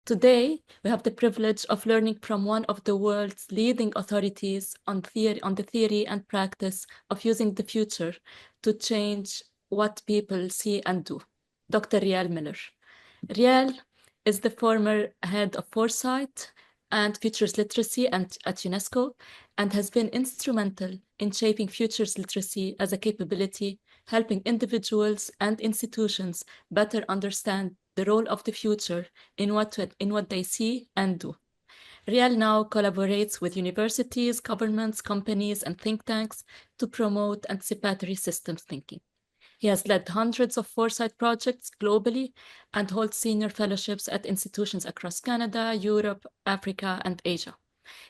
Today, we have the privilege of learning from one of the world's leading authorities on the theory and practice of using the future to change what people see and do, Dr. Riel Miller. Riel is the former head of Foresight and Futures Literacy at UNESCO and has been instrumental in shaping futures literacy as a capability, helping individuals and institutions better understand the role of the future in what they see and do. Riel now collaborates with universities, governments, companies, and think tanks to promote anticipatory systems thinking. He has led hundreds of foresight projects globally and holds senior fellowships at institutions across Canada, Europe, Africa, and Asia.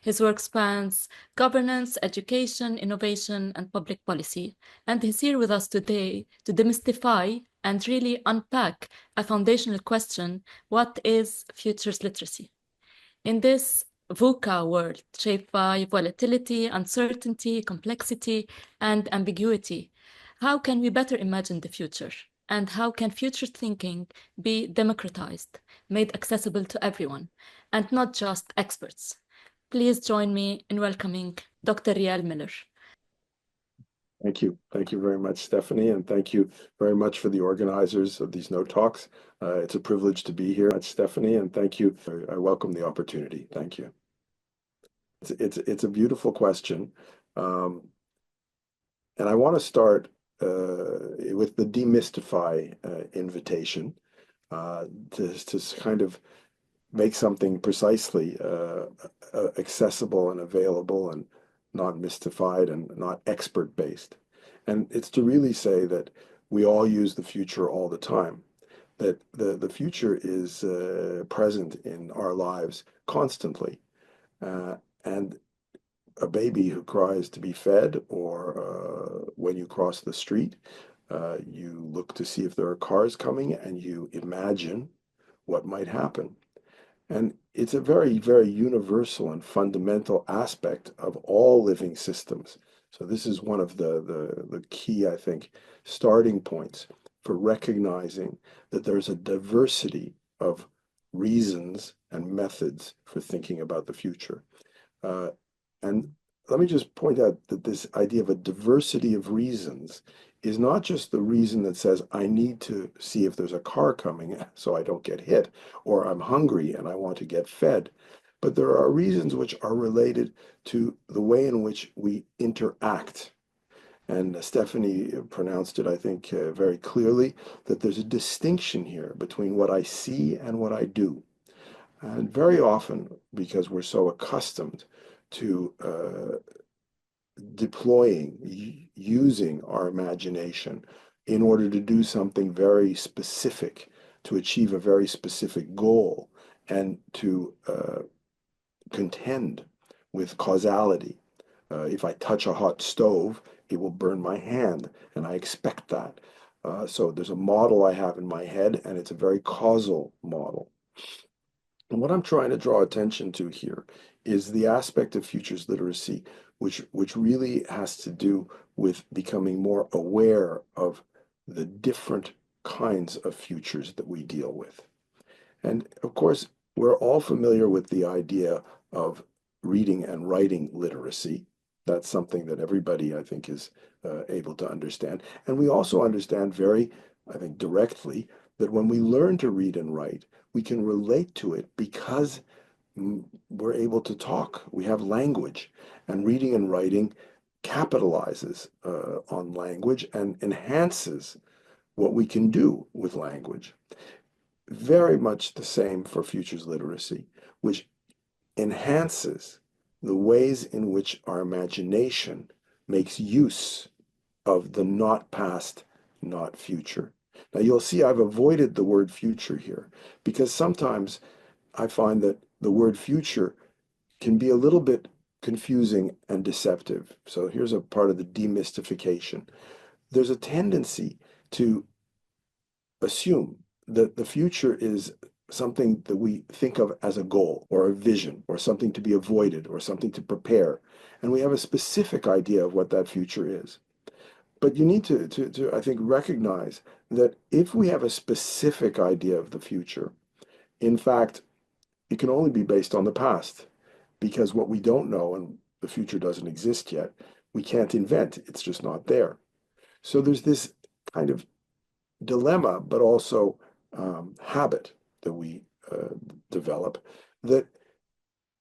His work spans governance, education, innovation, and public policy, and he's here with us today to demystify and really unpack a foundational question: what is futures literacy? In this VUCA world, shaped by volatility, uncertainty, complexity, and ambiguity, how can we better imagine the future? And how can future thinking be democratized, made accessible to everyone, and not just experts? Please join me in welcoming Dr. Riel Miller. Thank you. Thank you very much, Stephanie, and thank you very much for the organizers of these KnowTalks. It's a privilege to be here, Stephanie, and thank you. I welcome the opportunity. Thank you. It's a beautiful question, and I want to start with the demystify invitation to kind of make something precisely accessible and available and not mystified and not expert-based. And it's to really say that we all use the future all the time, that the future is present in our lives constantly. And a baby who cries to be fed, or when you cross the street, you look to see if there are cars coming and you imagine what might happen. And it's a very, very universal and fundamental aspect of all living systems. So this is one of the key, I think, starting points for recognizing that there's a diversity of reasons and methods for thinking about the future. And let me just point out that this idea of a diversity of reasons is not just the reason that says, I need to see if there's a car coming so I don't get hit, or I'm hungry and I want to get fed. But there are reasons which are related to the way in which we interact. And Stephanie pronounced it, I think, very clearly, that there's a distinction here between what I see and what I do. And very often, because we're so accustomed to using our imagination in order to do something very specific, to achieve a very specific goal, and to contend with causality. If I touch a hot stove, it will burn my hand, and I expect that. So there's a model I have in my head, and it's a very causal model. And what I'm trying to draw attention to here is the aspect of futures literacy, which really has to do with becoming more aware of the different kinds of futures that we deal with. And of course, we're all familiar with the idea of reading and writing literacy. That's something that everybody, I think, is able to understand. And we also understand very, I think, directly that when we learn to read and write, we can relate to it because we're able to talk. We have language, and reading and writing capitalizes on language and enhances what we can do with language. Very much the same for futures literacy, which enhances the ways in which our imagination makes use of the not past, not future. Now you'll see I've avoided the word future here because sometimes I find that the word future can be a little bit confusing and deceptive. So here's a part of the demystification. There's a tendency to assume that the future is something that we think of as a goal or a vision or something to be avoided or something to prepare. And we have a specific idea of what that future is. But you need to I think, recognize that if we have a specific idea of the future, in fact, it can only be based on the past, because what we don't know and the future doesn't exist yet, we can't invent. It's just not there. So there's this kind of dilemma, but also habit that we develop, that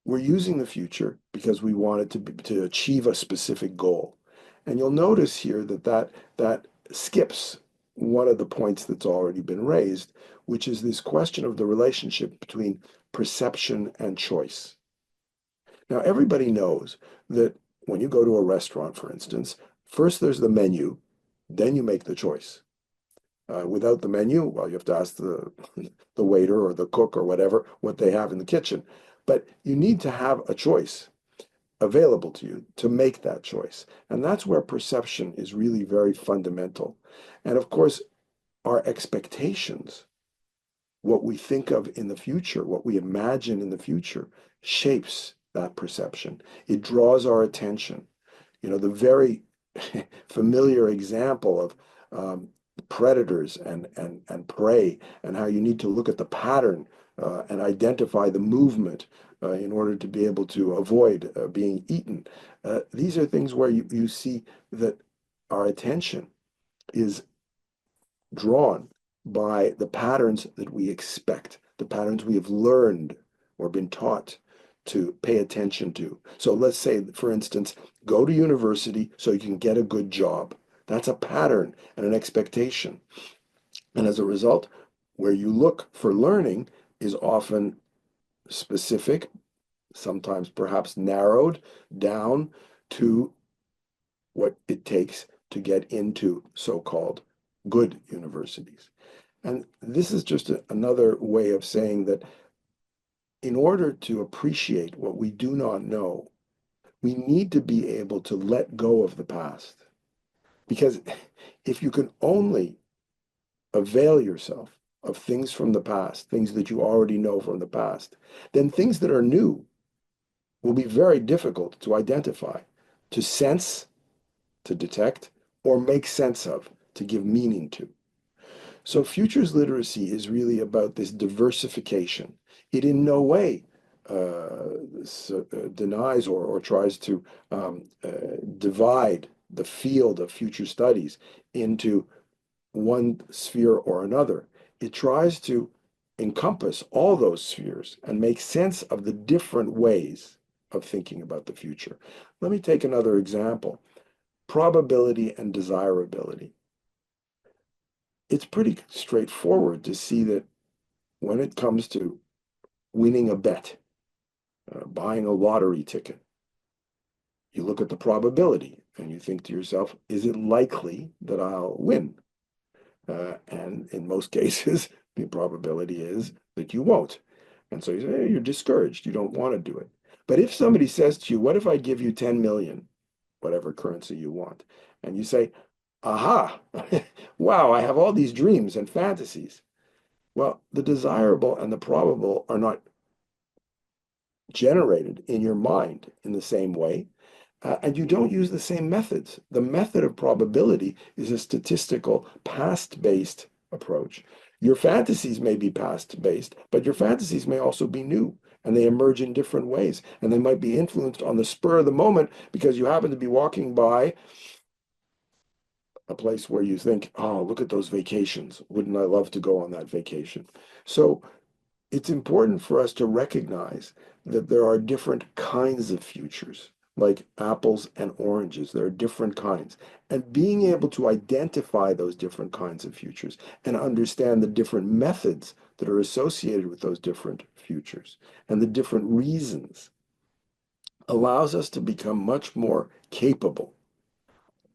we're using the future because we want it to achieve a specific goal. And you'll notice here that skips one of the points that's already been raised, which is this question of the relationship between perception and choice. Now, everybody knows that when you go to a restaurant, for instance, first there's the menu, then you make the choice. Without the menu, well, you have to ask the waiter or the cook or whatever what they have in the kitchen. But you need to have a choice available to you to make that choice. And that's where perception is really very fundamental. And of course, our expectations, what we think of in the future, what we imagine in the future, shapes that perception. It draws our attention. You know, the very familiar example of predators and prey, and how you need to look at the pattern and identify the movement in order to be able to avoid being eaten. These are things where you see that our attention is drawn by the patterns that we expect, the patterns we have learned or been taught to pay attention to. So let's say, for instance, go to university so you can get a good job. That's a pattern and an expectation. And as a result, where you look for learning is often specific, sometimes perhaps narrowed down to what it takes to get into so-called good universities. And this is just another way of saying that in order to appreciate what we do not know, we need to be able to let go of the past. Because if you can only avail yourself of things from the past, things that you already know from the past, then things that are new will be very difficult to identify, to sense, to detect, or make sense of, to give meaning to. So futures literacy is really about this diversification. It in no way denies or tries to divide the field of future studies into one sphere or another. It tries to encompass all those spheres and make sense of the different ways of thinking about the future. Let me take another example. Probability and desirability. It's pretty straightforward to see that when it comes to winning a bet, buying a lottery ticket, you look at the probability and you think to yourself, is it likely that I'll win? And in most cases, the probability is that you won't. And so you say, hey, you're discouraged. You don't want to do it. But if somebody says to you, what if I give you 10 million, whatever currency you want? And you say, aha, wow, I have all these dreams and fantasies. Well, the desirable and the probable are not generated in your mind in the same way. And you don't use the same methods. The method of probability is a statistical, past-based approach. Your fantasies may be past-based, but your fantasies may also be new, and they emerge in different ways. And they might be influenced on the spur of the moment because you happen to be walking by a place where you think, oh, look at those vacations. Wouldn't I love to go on that vacation? So it's important for us to recognize that there are different kinds of futures, like apples and oranges. There are different kinds. And being able to identify those different kinds of futures and understand the different methods that are associated with those different futures and the different reasons allows us to become much more capable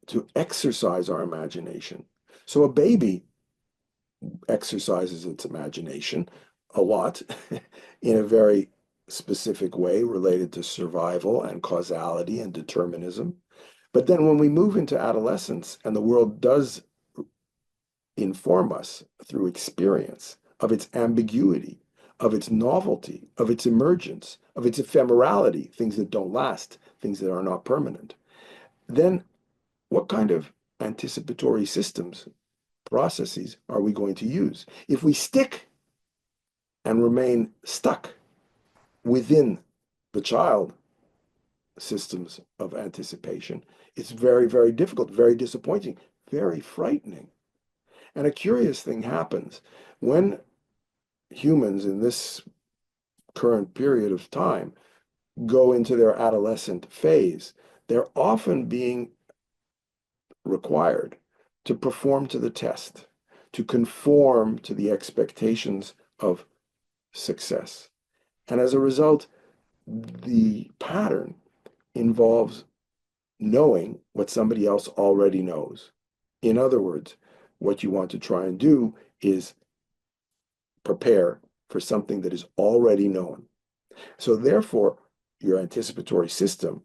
to exercise our imagination. So a baby exercises its imagination a lot in a very specific way related to survival and causality and determinism. But then when we move into adolescence and the world does inform us through experience of its ambiguity, of its novelty, of its emergence, of its ephemerality, things that don't last, things that are not permanent, then what kind of anticipatory systems, processes are we going to use? If we stick and remain stuck within the child systems of anticipation, it's very, very difficult, very disappointing, very frightening. And a curious thing happens when humans in this current period of time go into their adolescent phase. They're often being required to perform to the test, to conform to the expectations of success. And as a result, the pattern involves knowing what somebody else already knows. In other words, what you want to try and do is prepare for something that is already known. So therefore, your anticipatory system,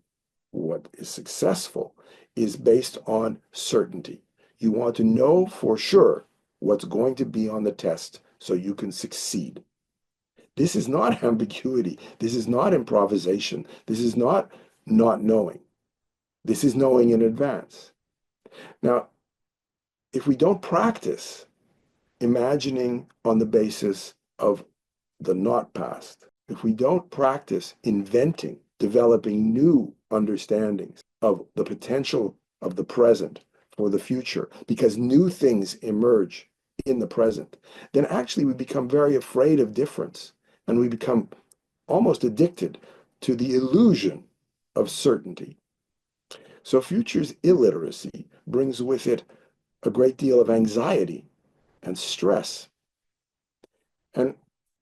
what is successful, is based on certainty. You want to know for sure what's going to be on the test so you can succeed. This is not ambiguity. This is not improvisation. This is not knowing. This is knowing in advance. Now, if we don't practice imagining on the basis of the not past, if we don't practice inventing, developing new understandings of the potential of the present for the future, because new things emerge in the present, then actually we become very afraid of difference and we become almost addicted to the illusion of certainty. So futures illiteracy brings with it a great deal of anxiety and stress. And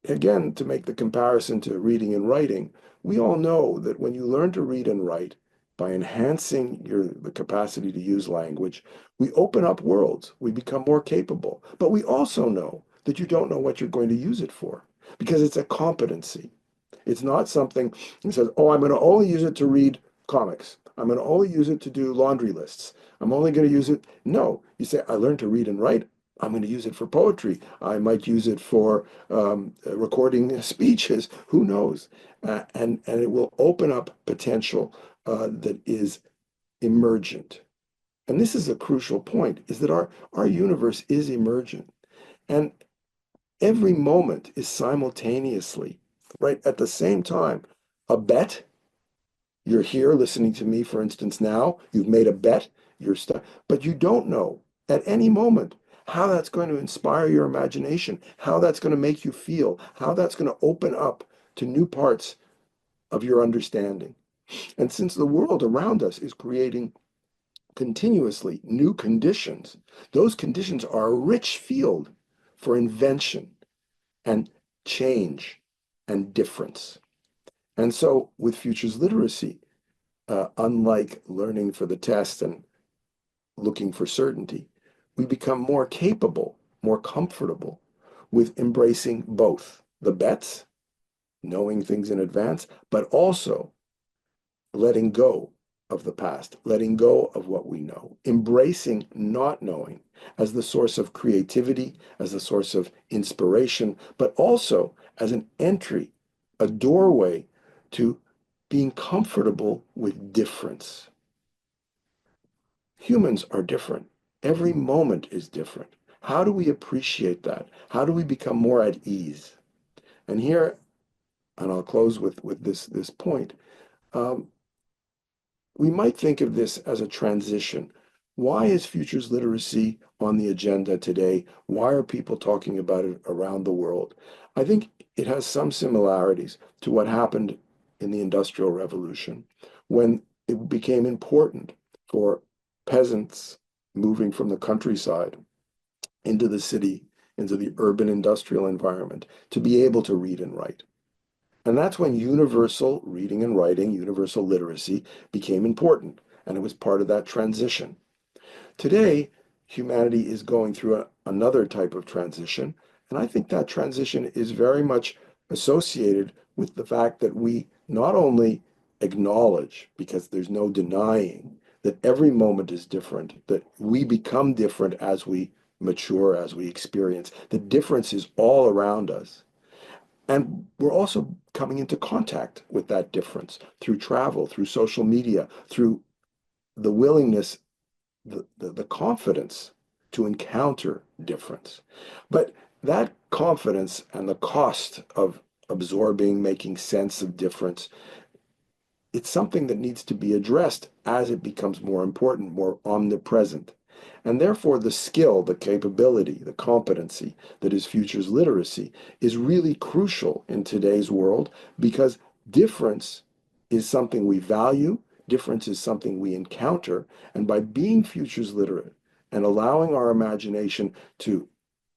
again, to make the comparison to reading and writing, we all know that when you learn to read and write, by enhancing the capacity to use language, we open up worlds. We become more capable. But we also know that you don't know what you're going to use it for because it's a competency. It's not something that says, oh, I'm going to only use it to read comics. I'm going to only use it to do laundry lists. I'm only going to use it. No, you say, I learned to read and write. I'm going to use it for poetry. I might use it for recording speeches. Who knows? And it will open up potential that is emergent. And this is a crucial point, is that our universe is emergent. And every moment is simultaneously, right at the same time, a bet. You're here listening to me, for instance, now. You've made a bet. You're stuck. But you don't know at any moment how that's going to inspire your imagination, how that's going to make you feel, how that's going to open up to new parts of your understanding. And since the world around us is creating continuously new conditions, those conditions are a rich field for invention and change and difference. And so with futures literacy, unlike learning for the test and looking for certainty, we become more capable, more comfortable with embracing both the bets, knowing things in advance, but also letting go of the past, letting go of what we know, embracing not knowing as the source of creativity, as the source of inspiration, but also as an entry, a doorway to being comfortable with difference. Humans are different. Every moment is different. How do we appreciate that? How do we become more at ease? And here, and I'll close with this point, we might think of this as a transition. Why is futures literacy on the agenda today? Why are people talking about it around the world? I think it has some similarities to what happened in the Industrial Revolution, when it became important for peasants moving from the countryside into the city, into the urban industrial environment, to be able to read and write. And that's when universal reading and writing, universal literacy became important. And it was part of that transition. Today, humanity is going through another type of transition. And I think that transition is very much associated with the fact that we not only acknowledge, because there's no denying, that every moment is different, that we become different as we mature, as we experience. The difference is all around us. And we're also coming into contact with that difference through travel, through social media, through the willingness, the confidence to encounter difference. But that confidence and the cost of absorbing, making sense of difference. It's something that needs to be addressed as it becomes more important, more omnipresent. And therefore, the skill, the capability, the competency that is futures literacy is really crucial in today's world because difference is something we value, difference is something we encounter, and by being futures literate and allowing our imagination to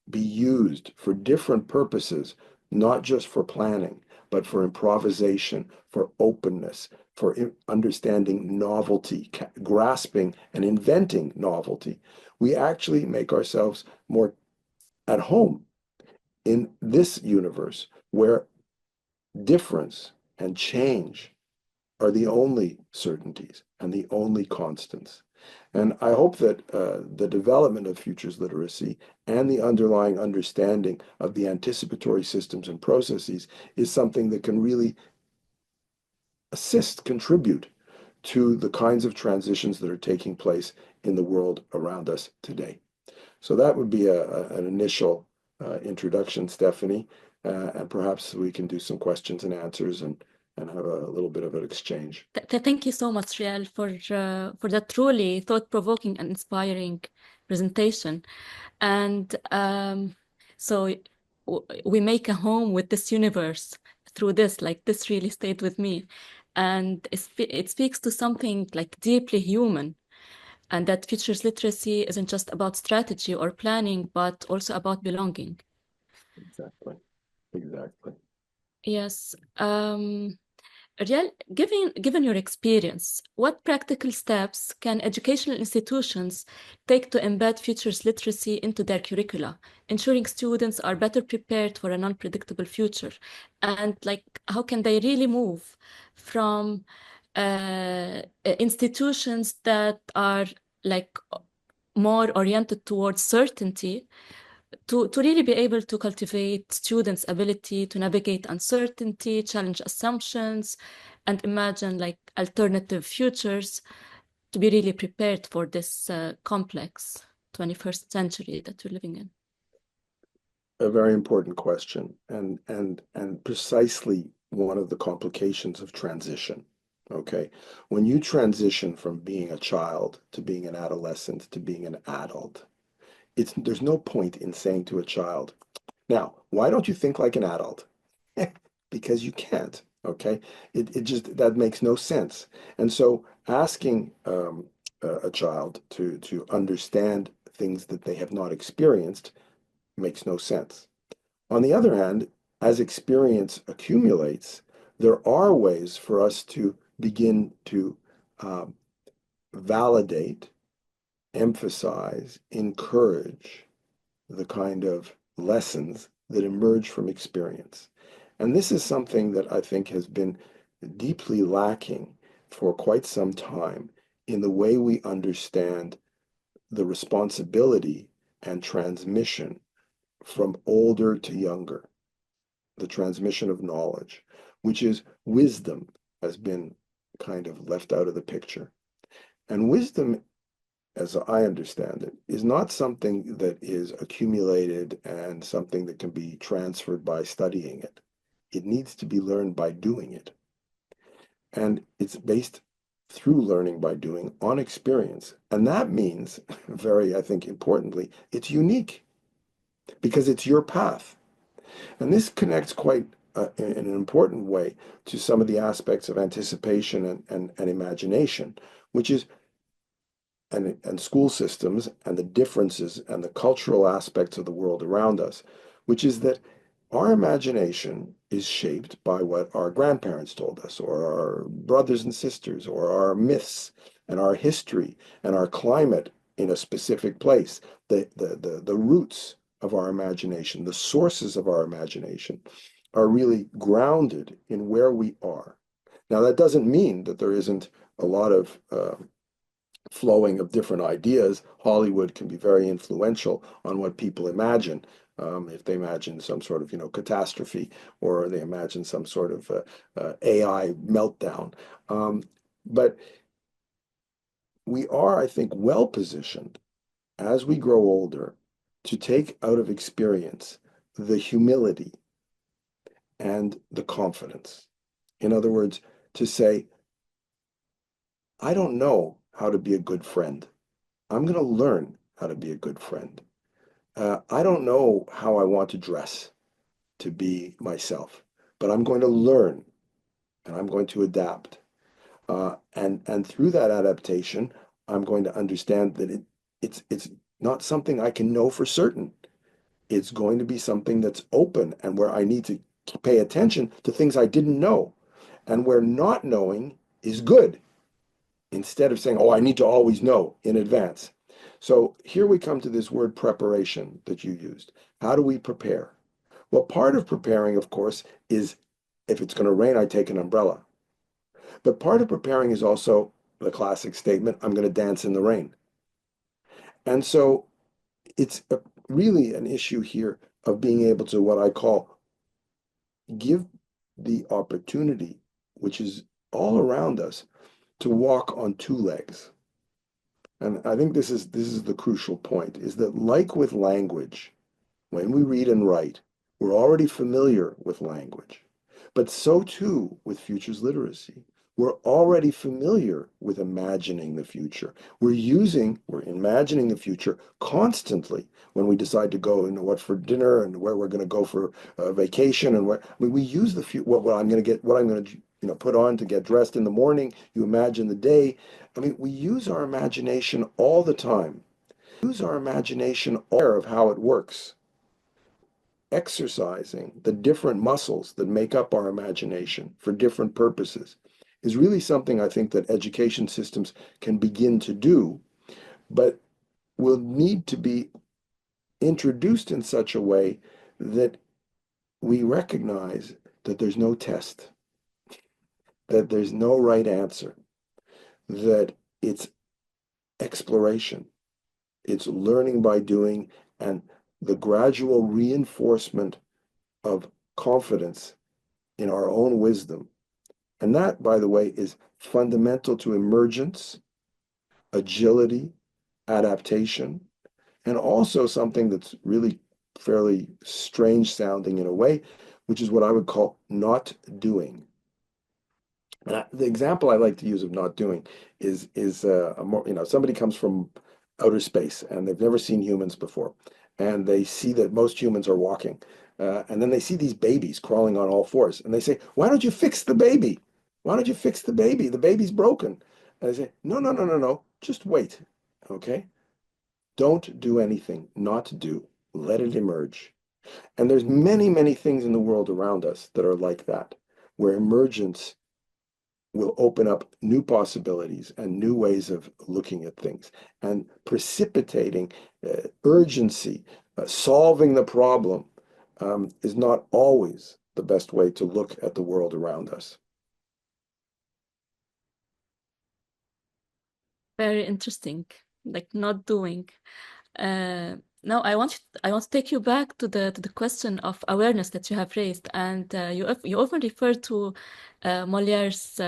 be used for different purposes, not just for planning, but for improvisation, for openness, for understanding novelty, grasping and inventing novelty, we actually make ourselves more at home in this universe where difference and change are the only certainties and the only constants. And I hope that the development of futures literacy and the underlying understanding of the anticipatory systems and processes is something that can really assist, contribute to the kinds of transitions that are taking place in the world around us today. So that would be an initial introduction, Stephanie, and perhaps we can do some questions and answers and have a little bit of an exchange. Thank you so much, Riel, for that truly thought-provoking and inspiring presentation. And so we make a home with this universe through this, like this really stayed with me. And it speaks to something like deeply human, and that futures literacy isn't just about strategy or planning, but also about belonging. Exactly. Exactly. Yes. Riel, given your experience, what practical steps can educational institutions take to embed futures literacy into their curricula, ensuring students are better prepared for an unpredictable future? And like, how can they really move from institutions that are like more oriented towards certainty to really be able to cultivate students' ability to navigate uncertainty, challenge assumptions, and imagine like alternative futures to be really prepared for this complex 21st century that we're living in? A very important question, and precisely one of the complications of transition. Okay, when you transition from being a child to being an adolescent to being an adult, there's no point in saying to a child, now, why don't you think like an adult? Because you can't. Okay, it just that makes no sense. And so asking a child to understand things that they have not experienced makes no sense. On the other hand, as experience accumulates, there are ways for us to begin to um, validate, emphasize, encourage the kind of lessons that emerge from experience. And this is something that I think has been deeply lacking for quite some time in the way we understand the responsibility and transmission from older to younger, the transmission of knowledge, which is wisdom, has been kind of left out of the picture. And wisdom, as I understand it, is not something that is accumulated and something that can be transferred by studying it. It needs to be learned by doing it. And it's based through learning by doing on experience. And that means, very, I think, importantly, it's unique because it's your path. And this connects quite in an important way to some of the aspects of anticipation and imagination, which is, and school systems and the differences and the cultural aspects of the world around us, which is that our imagination is shaped by what our grandparents told us, or our brothers and sisters, or our myths and our history and our climate in a specific place, the roots of our imagination, the sources of our imagination are really grounded in where we are. Now, that doesn't mean that there isn't a lot of flowing of different ideas. Hollywood can be very influential on what people imagine. If they imagine some sort of, catastrophe, or they imagine some sort of AI meltdown. But we are, I think, well positioned as we grow older to take out of experience the humility and the confidence. In other words, to say, I don't know how to be a good friend. I'm going to learn how to be a good friend. I don't know how I want to dress to be myself, but I'm going to learn and I'm going to adapt. And through that adaptation, I'm going to understand that it's not something I can know for certain. It's going to be something that's open and where I need to pay attention to things I didn't know, and where not knowing is good, instead of saying, oh, I need to always know in advance. So here we come to this word preparation that you used. How do we prepare? Well, part of preparing, of course, is if it's going to rain, I take an umbrella. But part of preparing is also the classic statement, I'm going to dance in the rain. And so it's really an issue here of being able to, what I call, give the opportunity, which is all around us, to walk on two legs. And I think this is the crucial point, is that like with language, when we read and write, we're already familiar with language. But so too with futures literacy. We're already familiar with imagining the future. We're imagining the future constantly when we decide to go and what for dinner and where we're going to go for a vacation and where. I mean, we use the future. What I'm going to get, what I'm going to put on to get dressed in the morning. You imagine the day. I mean, we use our imagination all the time. Use our imagination aware of how it works, exercising the different muscles that make up our imagination for different purposes is really something I think that education systems can begin to do, but will need to be introduced in such a way that we recognize that there's no test, that there's no right answer, that it's exploration, it's learning by doing, and the gradual reinforcement of confidence in our own wisdom. And that, by the way, is fundamental to emergence, agility, adaptation, and also something that's really fairly strange sounding in a way, which is what I would call not doing. And the example I like to use of not doing is a more, somebody comes from outer space and they've never seen humans before, and they see that most humans are walking, and then they see these babies crawling on all fours, and they say, "Why don't you fix the baby? Why don't you fix the baby? The baby's broken." And I say, "No, no, no, no, no. Just wait, okay? Don't do anything. Not do. Let it emerge." And there's many, many things in the world around us that are like that, where emergence will open up new possibilities and new ways of looking at things and precipitating urgency, solving the problem is not always the best way to look at the world around us. Very interesting, like not doing. Now I want to take you back to the question of awareness that you have raised, and you often refer to Molaire's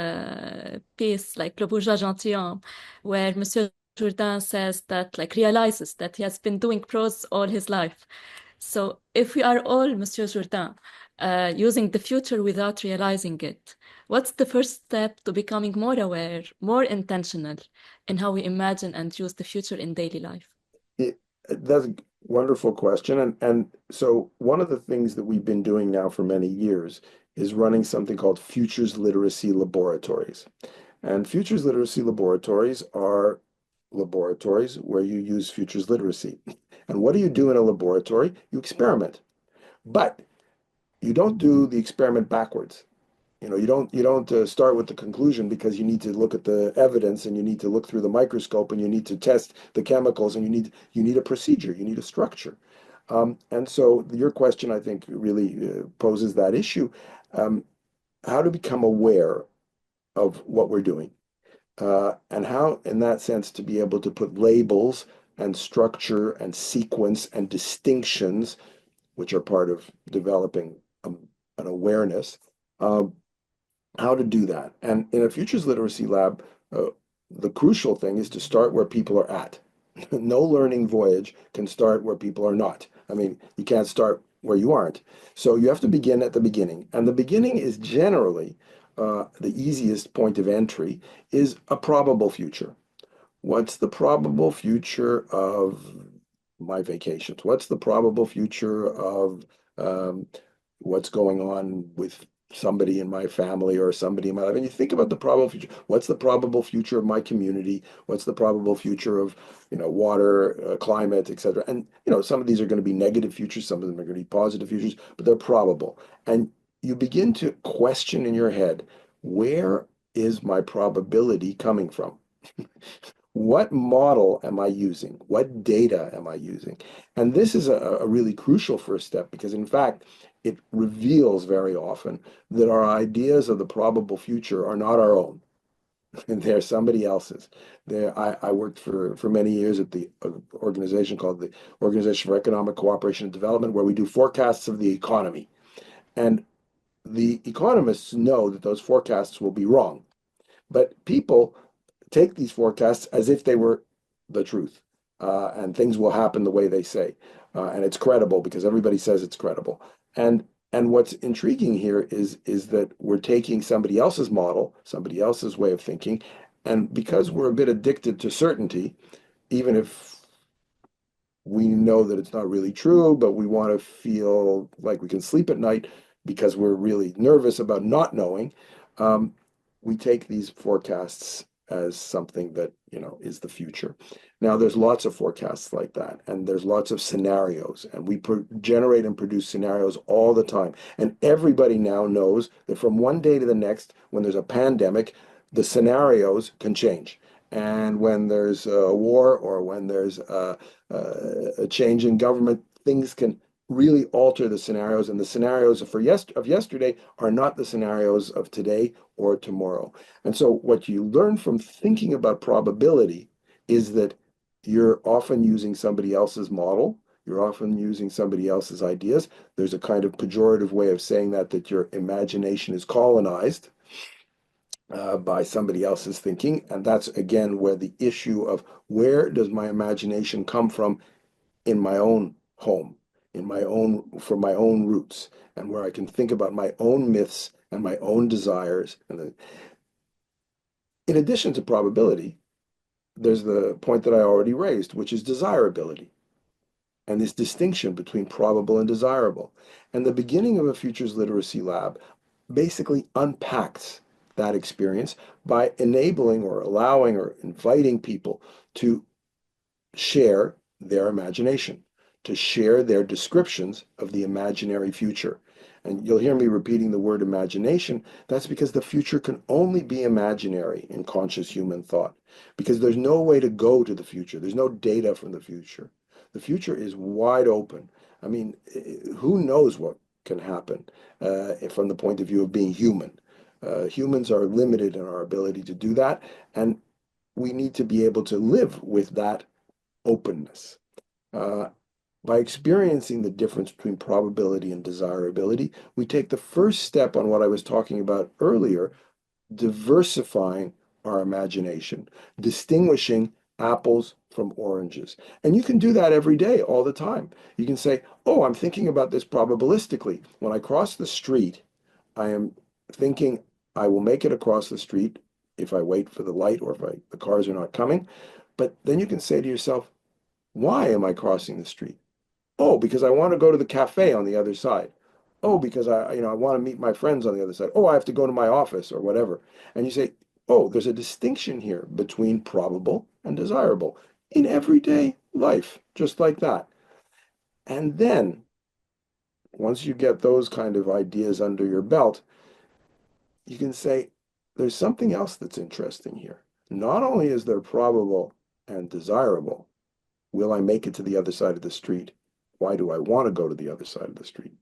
piece like Le Bourgeois Gentilhomme, where Monsieur Jourdain says that like realizes that he has been doing prose all his life. So if we are all Monsieur Jourdain, using the future without realizing it, what's the first step to becoming more aware, more intentional in how we imagine and use the future in daily life? That's a wonderful question. And so one of the things that we've been doing now for many years is running something called Futures Literacy Laboratories. And Futures Literacy Laboratories are laboratories where you use futures literacy. And what do you do in a laboratory? You experiment. But you don't do the experiment backwards. You don't start with the conclusion, because you need to look at the evidence and you need to look through the microscope and you need to test the chemicals and you need a procedure, you need a structure. And so your question, I think, really poses that issue. How to become aware of what we're doing, and how, in that sense, to be able to put labels and structure and sequence and distinctions, which are part of developing an awareness. How to do that. And in a futures literacy lab, the crucial thing is to start where people are at. No learning voyage can start where people are not. I mean, you can't start where you aren't. So you have to begin at the beginning. And the beginning is generally the easiest point of entry is a probable future. What's the probable future of my vacations? What's the probable future of um, what's going on with somebody in my family or somebody in my life? And you think about the probable future. What's the probable future of my community? What's the probable future of, water, climate, etc.? And, some of these are going to be negative futures. Some of them are going to be positive futures, but they're probable. And you begin to question in your head, where is my probability coming from? What model am I using? What data am I using? And this is a really crucial first step because, in fact, it reveals very often that our ideas of the probable future are not our own. And they're somebody else's. I worked for many years at the organization called the Organization for Economic Cooperation and Development, where we do forecasts of the economy. And the economists know that those forecasts will be wrong. But people take these forecasts as if they were the truth, and things will happen the way they say, and it's credible because everybody says it's credible. And what's intriguing here is that we're taking somebody else's model, somebody else's way of thinking, and because we're a bit addicted to certainty, even if we know that it's not really true, but we want to feel like we can sleep at night because we're really nervous about not knowing. Um, we take these forecasts as something that, is the future. Now, there's lots of forecasts like that, and there's lots of scenarios, and we generate and produce scenarios all the time. And everybody now knows that from one day to the next, when there's a pandemic, the scenarios can change. And when there's a war or when there's a change in government, things can really alter the scenarios. And the scenarios of yesterday are not the scenarios of today or tomorrow. And so what you learn from thinking about probability is that you're often using somebody else's model. You're often using somebody else's ideas. There's a kind of pejorative way of saying that your imagination is colonized by somebody else's thinking. And that's, again, where the issue of where does my imagination come from in my own home, from my own roots, and where I can think about my own myths and my own desires. In addition to probability, there's the point that I already raised, which is desirability, and this distinction between probable and desirable. And the beginning of a Futures Literacy Lab basically unpacks that experience by enabling or allowing or inviting people to share their imagination, to share their descriptions of the imaginary future. And you'll hear me repeating the word imagination. That's because the future can only be imaginary in conscious human thought, because there's no way to go to the future. There's no data from the future. The future is wide open. I mean, who knows what can happen from the point of view of being human? Humans are limited in our ability to do that, and we need to be able to live with that openness. Uh, by experiencing the difference between probability and desirability, we take the first step on what I was talking about earlier, diversifying our imagination, distinguishing apples from oranges. And you can do that every day, all the time. You can say, oh, I'm thinking about this probabilistically. When I cross the street, I am thinking I will make it across the street if I wait for the light or if the cars are not coming. But then you can say to yourself, why am I crossing the street? Oh, because I want to go to the cafe on the other side. Oh, because I want to meet my friends on the other side. Oh, I have to go to my office or whatever. And you say, oh, there's a distinction here between probable and desirable in everyday life, just like that. And then once you get those kind of ideas under your belt, you can say, there's something else that's interesting here. Not only is there probable and desirable, will I make it to the other side of the street? Why do I want to go to the other side of the street?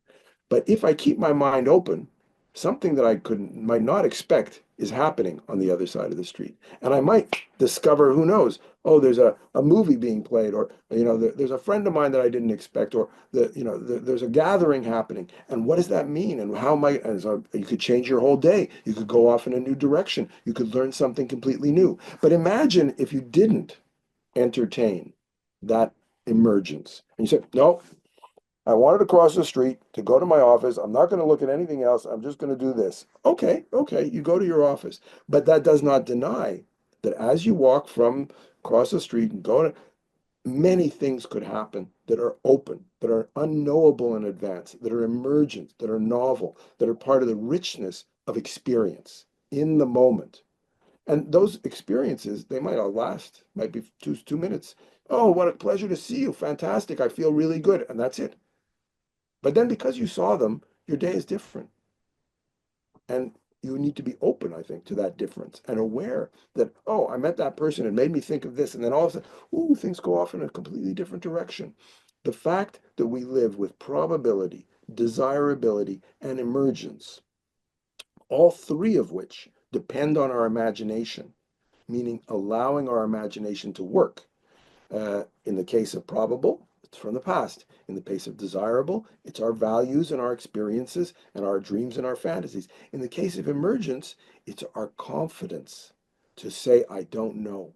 But if I keep my mind open, something that might not expect is happening on the other side of the street. And I might discover, who knows, oh, there's a movie being played, or, there's a friend of mine that I didn't expect, or, there's a gathering happening. And what does that mean? And how might, and so you could change your whole day. You could go off in a new direction. You could learn something completely new. But imagine if you didn't entertain that emergence. And you said, no, I wanted to cross the street to go to my office. I'm not going to look at anything else. I'm just going to do this. Okay, okay, you go to your office. But that does not deny that as you walk from across the street and go to, many things could happen that are open, that are unknowable in advance, that are emergent, that are novel, that are part of the richness of experience in the moment. And those experiences, they might not last, might be 2 minutes. Oh, what a pleasure to see you. Fantastic. I feel really good. And that's it. But then because you saw them, your day is different. And you need to be open, I think, to that difference and aware that, oh, I met that person and made me think of this. And then all of a sudden, ooh, things go off in a completely different direction. The fact that we live with probability, desirability, and emergence, all three of which depend on our imagination, meaning allowing our imagination to work. In the case of probable, it's from the past. In the case of desirable, it's our values and our experiences and our dreams and our fantasies. In the case of emergence, it's our confidence to say, I don't know.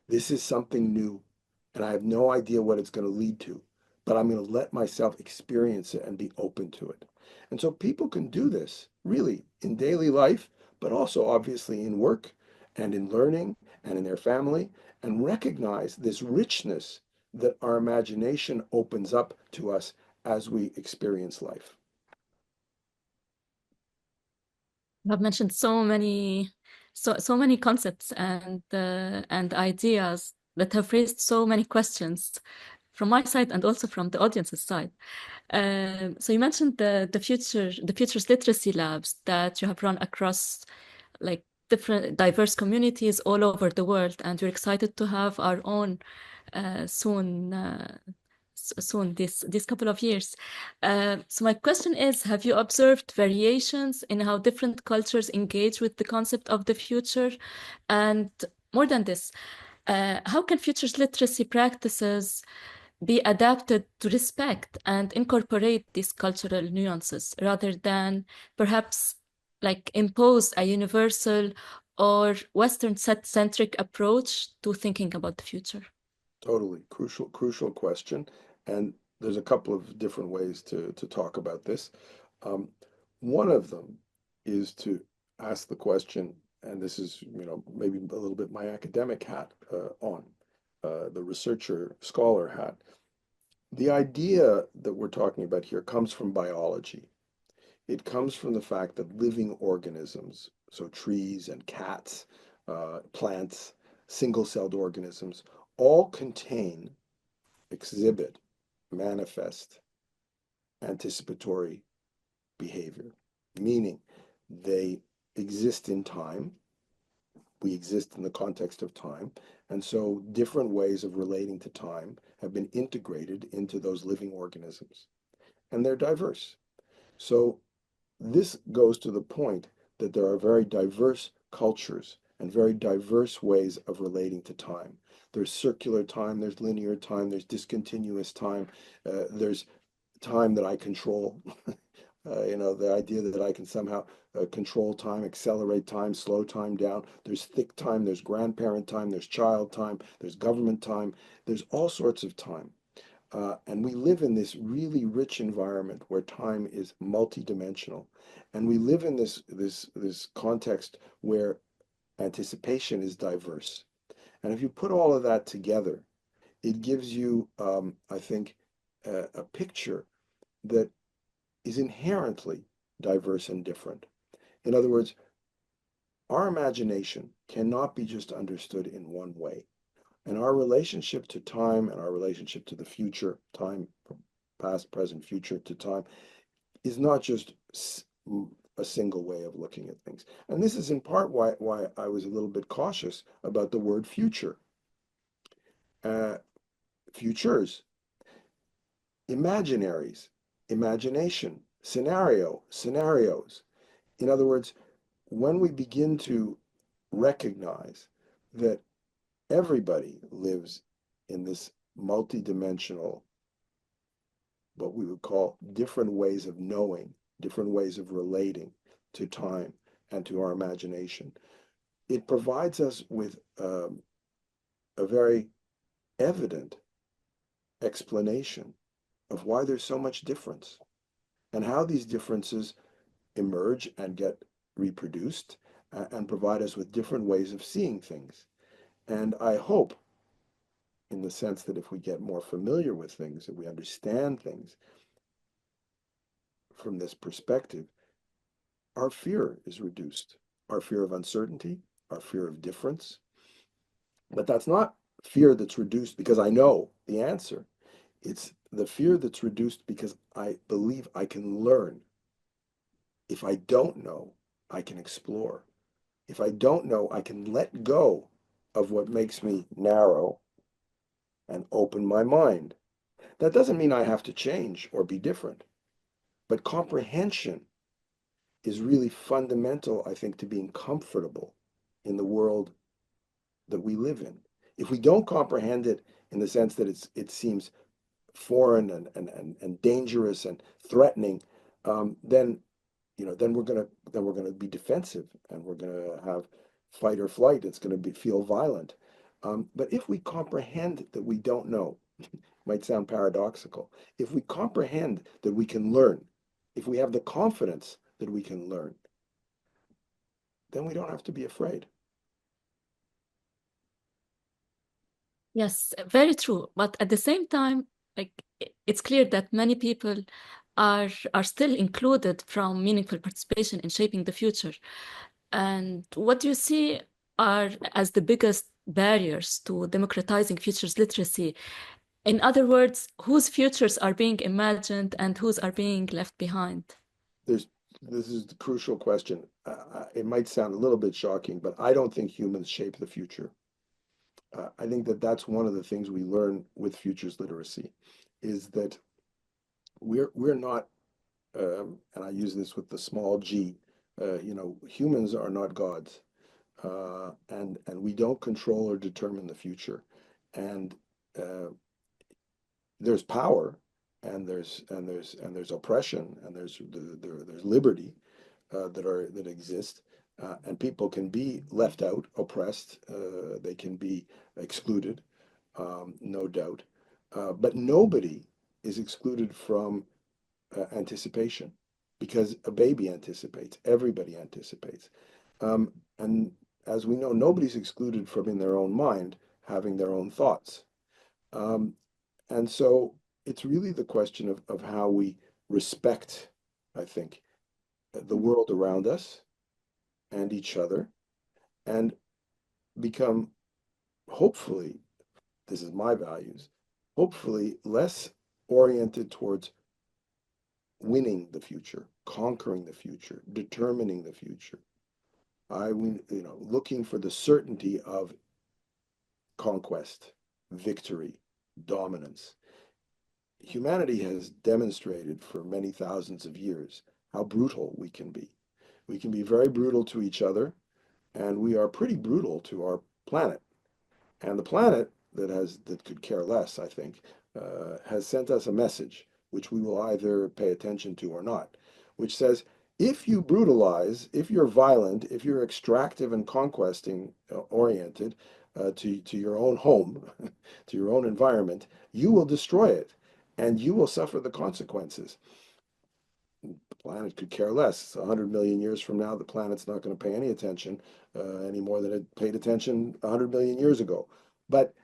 This is something new, and I have no idea what it's going to lead to, but I'm going to let myself experience it and be open to it. And so people can do this really in daily life, but also obviously in work and in learning and in their family, and recognize this richness that our imagination opens up to us as we experience life. You have mentioned so many concepts and ideas that have raised so many questions from my side and also from the audience's side. So you mentioned the futures literacy labs that you have run across like different diverse communities all over the world, and we're excited to have our own soon. Soon, this couple of years. So my question is, have you observed variations in how different cultures engage with the concept of the future? And more than this, how can futures literacy practices be adapted to respect and incorporate these cultural nuances rather than perhaps like impose a universal or Western centric approach to thinking about the future? Totally crucial question. And there's a couple of different ways to talk about this. Um, one of them is to ask the question, and this is, maybe a little bit my academic hat on, the researcher scholar hat. The idea that we're talking about here comes from biology. It comes from the fact that living organisms, so trees and cats, plants, single-celled organisms, all contain, exhibit, manifest anticipatory behavior, meaning they exist in time. We exist in the context of time. And so different ways of relating to time have been integrated into those living organisms. And they're diverse. So this goes to the point that there are very diverse cultures and very diverse ways of relating to time. There's circular time, there's linear time, there's discontinuous time, there's time that I control. The idea that I can somehow control time, accelerate time, slow time down. There's thick time, there's grandparent time, there's child time, there's government time, there's all sorts of time. And we live in this really rich environment where time is multidimensional. And we live in this context where anticipation is diverse. And if you put all of that together, it gives you, I think, a picture that is inherently diverse and different. In other words, our imagination cannot be just understood in one way. And our relationship to time and our relationship to the future, time, past, present, future to time, is not just a single way of looking at things. And this is in part why I was a little bit cautious about the word future. Futures, imaginaries, imagination, scenarios. In other words, when we begin to recognize that everybody lives in this multidimensional, what we would call different ways of knowing, different ways of relating to time and to our imagination, it provides us with a very evident explanation of why there's so much difference and how these differences emerge and get reproduced and provide us with different ways of seeing things. And I hope, in the sense that if we get more familiar with things, that we understand things from this perspective, our fear is reduced. Our fear of uncertainty, our fear of difference. But that's not fear that's reduced because I know the answer. It's the fear that's reduced because I believe I can learn. If I don't know, I can explore. If I don't know, I can let go of what makes me narrow and open my mind. That doesn't mean I have to change or be different, but comprehension is really fundamental, I think, to being comfortable in the world that we live in. If we don't comprehend it in the sense that it seems foreign and dangerous and threatening, then we're gonna be defensive and we're gonna have fight or flight. It's gonna feel violent. But if we comprehend that we don't know, might sound paradoxical. If we comprehend that we can learn, if we have the confidence that we can learn, then we don't have to be afraid. Yes, very true. But at the same time, like it's clear that many people are still included from meaningful participation in shaping the future. And what do you see are as the biggest barriers to democratizing futures literacy? In other words, whose futures are being imagined and whose are being left behind? There's this is the crucial question. It might sound a little bit shocking, but I don't think humans shape the future. I think that that's one of the things we learn with futures literacy, is that we're not, and I use this with the small g. Humans are not gods, and we don't control or determine the future. And uh, there's power, and there's oppression, and there's liberty that exist, and people can be left out, oppressed. They can be excluded, no doubt. But nobody is excluded from anticipation, because a baby anticipates. Everybody anticipates, and as we know, nobody's excluded from, in their own mind, having their own thoughts. Um, and so it's really the question of how we respect, I think, the world around us and each other, and become, hopefully, this is my values, hopefully less oriented towards winning the future, conquering the future, determining the future. Looking for the certainty of conquest, victory, dominance. Humanity has demonstrated for many thousands of years how brutal we can be. We can be very brutal to each other, and we are pretty brutal to our planet. And the planet that could care less, I think, has sent us a message which we will either pay attention to or not, which says, if you brutalize, if you're violent, if you're extractive and conquesting oriented to your own home, to your own environment, you will destroy it and you will suffer the consequences. The planet could care less. 100 million years from now, the planet's not going to pay any attention any more than it paid attention 100 million years ago. But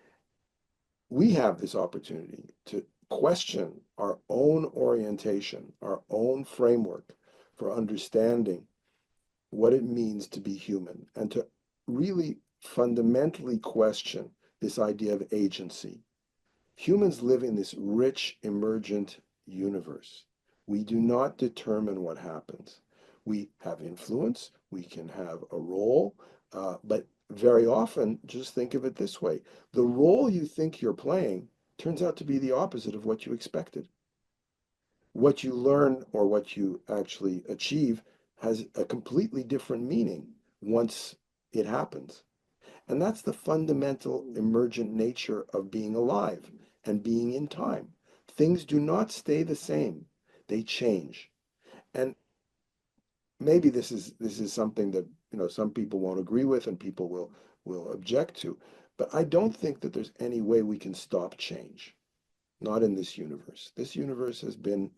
we have this opportunity to question our own orientation, our own framework for understanding what it means to be human, and to really fundamentally question this idea of agency. Humans live in this rich, emergent universe. We do not determine what happens. We have influence, we can have a role, but very often, just think of it this way: the role you think you're playing turns out to be the opposite of what you expected. What you learn or what you actually achieve has a completely different meaning once it happens. And that's the fundamental emergent nature of being alive and being in time. Things do not stay the same. They change. And maybe this is something that, some people won't agree with and people will object to, but I don't think that there's any way we can stop change. not in this universe. This universe has been,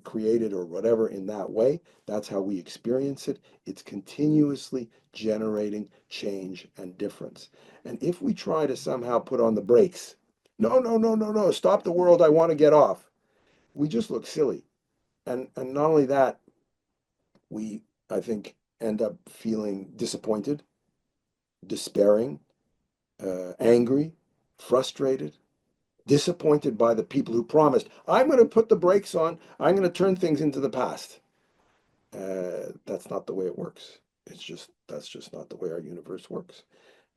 created or whatever in that way. That's how we experience it. It's continuously generating change and difference. And if we try to somehow put on the brakes, no, no, no, no, no, stop the world, I want to get off, we just look silly. And not only that, we, I think, end up feeling disappointed, despairing, angry, frustrated, disappointed by the people who promised, I'm going to put the brakes on, I'm going to turn things into the past. That's not the way it works. That's just not the way our universe works.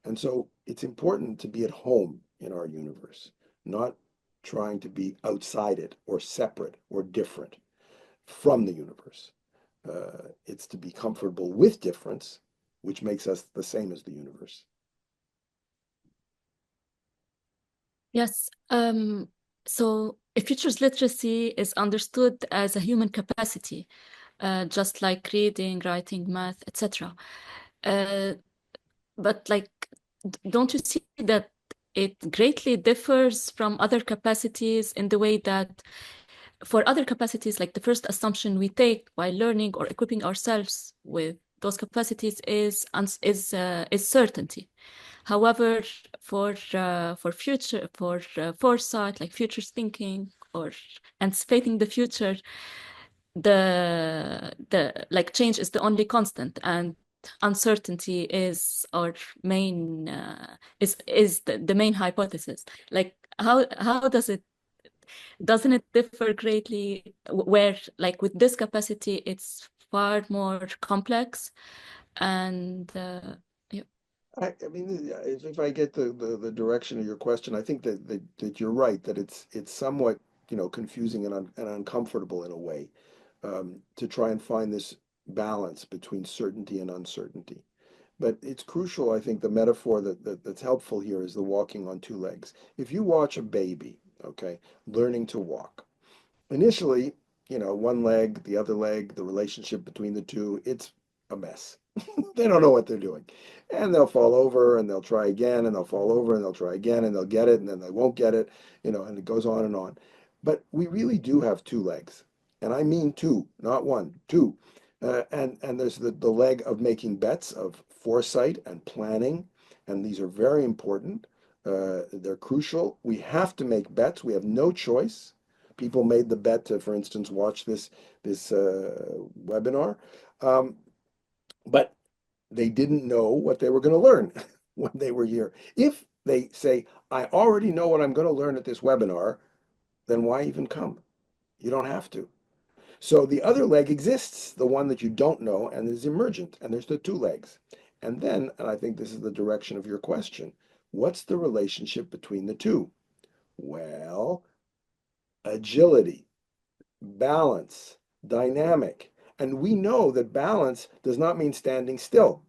And so it's important to be at home in our universe, not trying to be outside it or separate or different from the universe. It's to be comfortable with difference, which makes us the same as the universe. Yes. So a futures literacy is understood as a human capacity, just like reading, writing, math, etc. But like, don't you see that it greatly differs from other capacities in the way that for other capacities, like the first assumption we take while learning or equipping ourselves with those capacities is certainty. However, for foresight, like futures thinking or anticipating the future, the like change is the only constant, and uncertainty is our main is the main hypothesis. Like how doesn't it differ greatly where like with this capacity it's far more complex and yeah. I mean, if I get the direction of your question, I think that you're right, that it's somewhat, confusing and uncomfortable in a way, to try and find this balance between certainty and uncertainty. But it's crucial, I think, the metaphor that's helpful here is the walking on two legs. If you watch a baby, okay, learning to walk, initially, one leg, the other leg, the relationship between the two, it's a mess. They don't know what they're doing. And they'll fall over and they'll try again and they'll fall over and they'll try again and they'll get it and then they won't get it, and it goes on and on. But we really do have two legs. And I mean two, not one, two. And there's the leg of making bets, of foresight and planning. And these are very important. They're crucial. We have to make bets. We have no choice. People made the bet to, for instance, watch this webinar. But they didn't know what they were going to learn when they were here. If they say, I already know what I'm going to learn at this webinar, then why even come? You don't have to. So the other leg exists, the one that you don't know and is emergent, and there's the two legs. And then, and I think this is the direction of your question, what's the relationship between the two? Well, agility, balance, dynamic. And we know that balance does not mean standing still.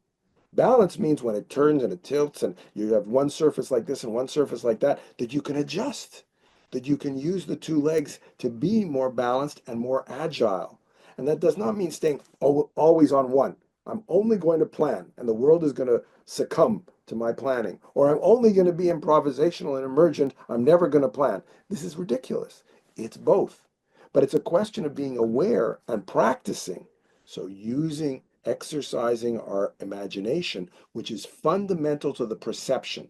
Balance means when it turns and it tilts and you have one surface like this and one surface like that, that you can adjust, that you can use the two legs to be more balanced and more agile. And that does not mean staying always on one. I'm only going to plan and the world is going to succumb to my planning. Or I'm only going to be improvisational and emergent. I'm never going to plan. This is ridiculous. It's both. But it's a question of being aware and practicing. So exercising our imagination, which is fundamental to the perception.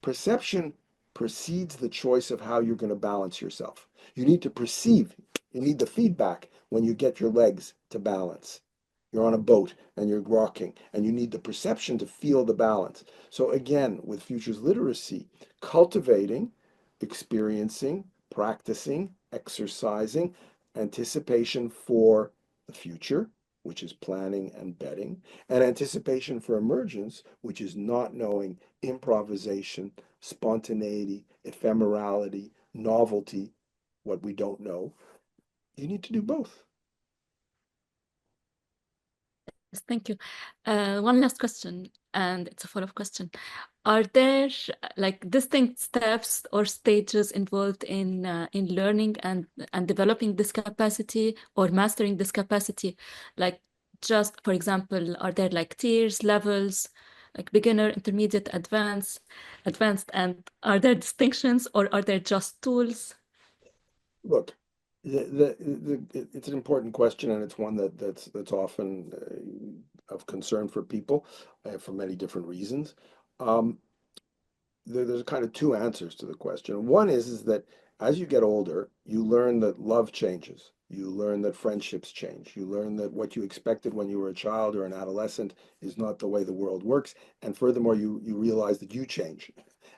Perception precedes the choice of how you're going to balance yourself. You need to perceive, you need the feedback when you get your legs to balance. You're on a boat and you're rocking, and you need the perception to feel the balance. So, again, with futures literacy, cultivating, experiencing, practicing, exercising, anticipation for the future, which is planning and betting, and anticipation for emergence, which is not knowing, improvisation, spontaneity, ephemerality, novelty, what we don't know. You need to do both. Yes, thank you. One last question, and it's a follow-up question. Are there like distinct steps or stages involved in learning and developing this capacity or mastering this capacity? Like just, for example, are there like tiers, levels, like beginner, intermediate, advanced, and are there distinctions or are there just tools? Look, it's an important question, and it's one that's often of concern for people for many different reasons. Um, there's kind of two answers to the question. One is that as you get older, you learn that love changes. You learn that friendships change. You learn that what you expected when you were a child or an adolescent is not the way the world works. And furthermore, you realize that you change,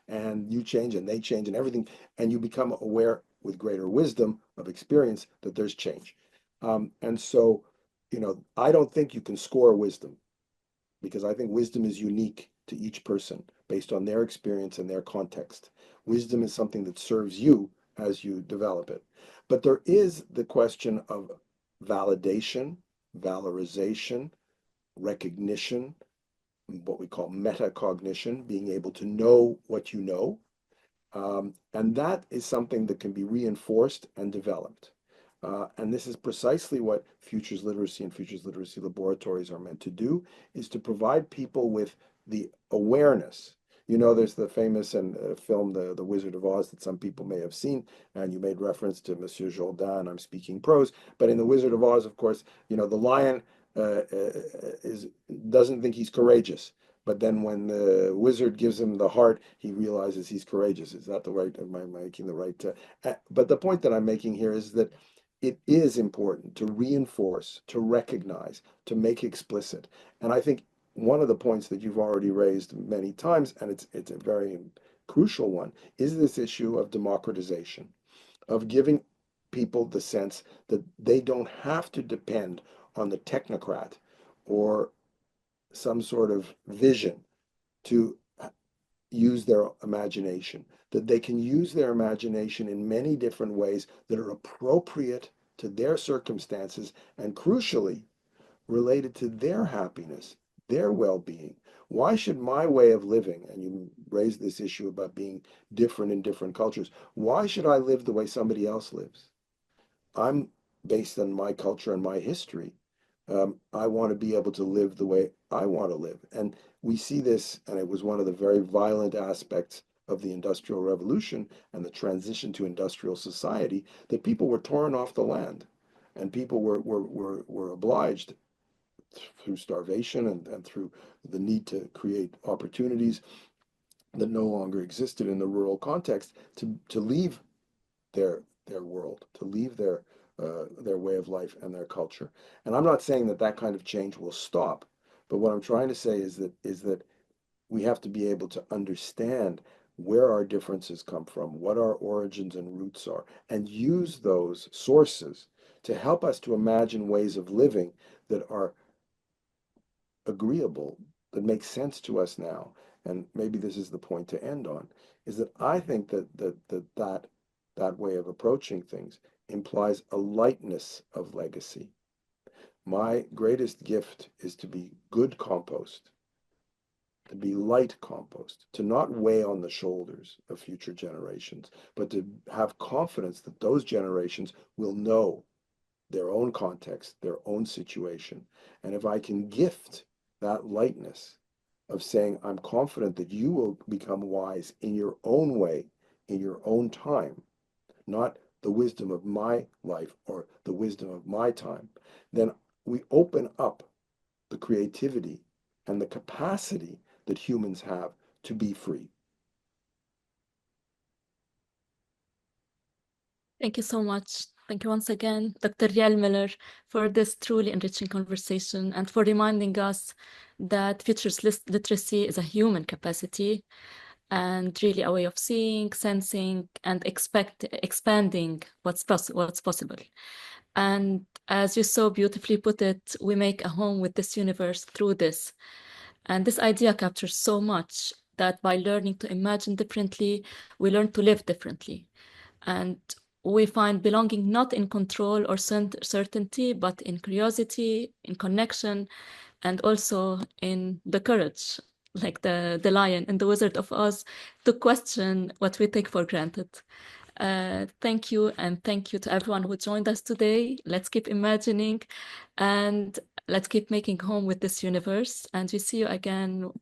and you change, and they change, and everything, and you become aware with greater wisdom of experience that there's change. And so, I don't think you can score wisdom, because I think wisdom is unique to each person based on their experience and their context. Wisdom is something that serves you as you develop it. But there is the question of validation, valorization, recognition, what we call metacognition, being able to know what you know. And that is something that can be reinforced and developed. And this is precisely what futures literacy and futures literacy laboratories are meant to do, is to provide people with the awareness. There's the famous film, the Wizard of Oz, that some people may have seen, and you made reference to Monsieur Jourdain. I'm speaking prose, but in the Wizard of Oz, of course, the lion doesn't think he's courageous. But then when the wizard gives him the heart, he realizes he's courageous. Is that the right? Am I making the right? But the point that I'm making here is that it is important to reinforce, to recognize, to make explicit. And I think one of the points that you've already raised many times, and it's a very crucial one, is this issue of democratization, of giving people the sense that they don't have to depend on the technocrat or some sort of vision to use their imagination, that they can use their imagination in many different ways that are appropriate to their circumstances and, crucially, related to their happiness, their well-being. Why should my way of living, and you raised this issue about being different in different cultures, why should I live the way somebody else lives? I'm based on my culture and my history. I want to be able to live the way I want to live. And we see this, and it was one of the very violent aspects of the Industrial Revolution and the transition to industrial society, that people were torn off the land, and people were obliged through starvation and through the need to create opportunities that no longer existed in the rural context to leave their world, to leave their way of life and their culture. And I'm not saying that that kind of change will stop, but what I'm trying to say is that we have to be able to understand where our differences come from, what our origins and roots are, and use those sources to help us to imagine ways of living that are agreeable, that make sense to us now. And maybe this is the point to end on, is that I think that way of approaching things implies a lightness of legacy. My greatest gift is to be good compost, to be light compost, to not weigh on the shoulders of future generations, but to have confidence that those generations will know their own context, their own situation. And if I can gift that lightness of saying, I'm confident that you will become wise in your own way, in your own time, not the wisdom of my life or the wisdom of my time, then we open up the creativity and the capacity that humans have to be free. Thank you so much. Thank you once again, Dr. Riel Miller, for this truly enriching conversation and for reminding us that futures literacy is a human capacity and really a way of seeing, sensing, and expanding what's possible. And as you so beautifully put it, we make a home with this universe through this. And this idea captures so much that by learning to imagine differently, we learn to live differently. And we find belonging not in control or certainty, but in curiosity, in connection, and also in the courage, like the lion in The Wizard of Oz, to question what we take for granted. Thank you, and thank you to everyone who joined us today. Let's keep imagining and let's keep making home with this universe. And we see you again